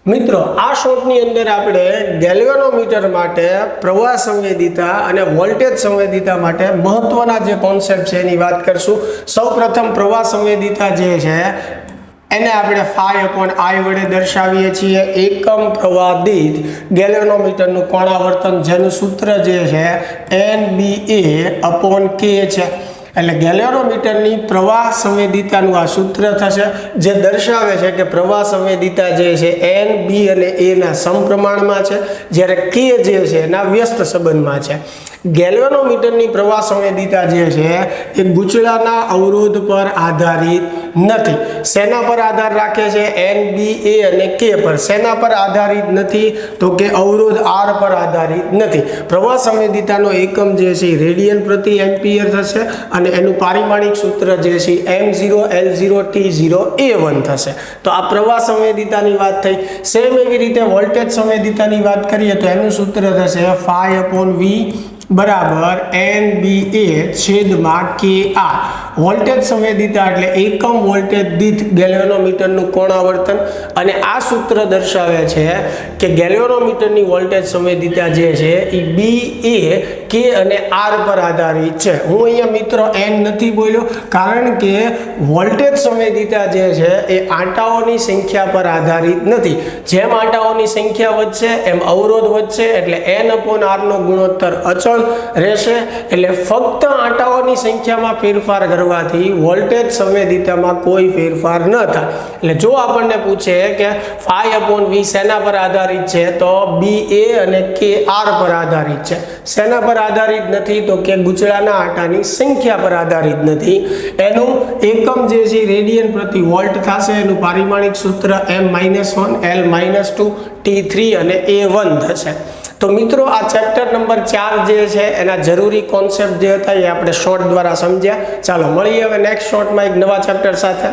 મિત્રો આ શોર્ટની અંદર આપણે ગેલ્વેનોમીટર માટે પ્રવાહ સંવેદિતા અને વોલ્ટેજ સંવેદિતા માટે મહત્વના જે કોન્સેપ્ટ છે એની વાત કરશું। સૌપ્રથમ પ્રવાહ સંવેદિતા જે છે એને આપણે phi/I વડે દર્શાવીએ છીએ। એકમ પ્રવાહ દીઠ ગેલ્વેનોમીટરનું કોણાવર્તન જેનું સૂત્ર જે છે NBA/K છે। એટલે ગેલ્વેનોમીટરની પ્રવાહ સંવેદિતાનું આ સૂત્ર થશે જે દર્શાવે છે કે પ્રવાહ સંવેદિતા જે છે N, B અને A ના સમપ્રમાણમાં છે, જ્યારે K જે છે એના વ્યસ્ત સંબંધમાં છે। ગેલ્વેનોમીટરની પ્રવાહ સંવેદિતા જે છે એ ગૂંચળાના અવરોધ પર આધારિત નથી। શેના પર આધાર રાખે છે? N, B, A અને K પર। શેના પર આધારિત નથી? તો કે અવરોધ R પર આધારિત નથી। પ્રવાહ સંવેદિતાનો એકમ જે છે રેડિયન પ્રતિ એમ્પિયર થશે અને એનું પારિમાણિક સૂત્ર જે છે M0L0T0A1 થશે। તો આ પ્રવાહ સંવેદિતાની વાત થઈ। સેમ એવી રીતે વોલ્ટેજ સંવેદિતાની વાત કરીએ તો એનું સૂત્ર થશે phi/V બરાબર NBA/KR। વોલ્ટેજ સંવેદિતા એટલે એકમ વોલ્ટેજ દીઠ ગેલ્વેનોમીટરનું કોણાવર્તન, અને આ સૂત્ર દર્શાવે છે કે ગેલ્વેનોમીટરની વોલ્ટેજ સંવેદિતા જે છે એ B, A, K અને R પર આધારિત છે। હું અહીંયા મિત્રો N નથી બોલ્યો કારણ કે વોલ્ટેજ સંવેદિતા જે છે એ આંટાઓની સંખ્યા પર આધારિત નથી। જેમ આંટાઓની સંખ્યા વધશે એમ અવરોધ વધશે, એટલે N/R નો ગુણોત્તર અચળ રહેશે। એટલે ફક્ત આંટાઓની સંખ્યામાં ફેરફાર કરવાથી વોલ્ટેજ સંવેદિતામાં કોઈ ફેરફાર ન થાય। એટલે જો આપણને પૂછે કે phi/V શેના પર આધારિત છે, તો BA અને KR પર આધારિત છે। શેના પર આધારિત નથી? તો કે ગૂંચળાના આંટાની સંખ્યા પર આધારિત નથી। એનું એકમ જે છે રેડિયન પ્રતિ વોલ્ટ થશે। એનું પારિમાણિક સૂત્ર M-1L-2T3 અને A1 થશે। તો મિત્રો આ ચેપ્ટર નંબર 4 જે છે એના જરૂરી કોન્સેપ્ટ જે હતા એ આપણે શોર્ટ દ્વારા સમજ્યા। ચાલો મળીએ હવે નેક્સ્ટ શોર્ટમાં એક નવા ચેપ્ટર સાથે।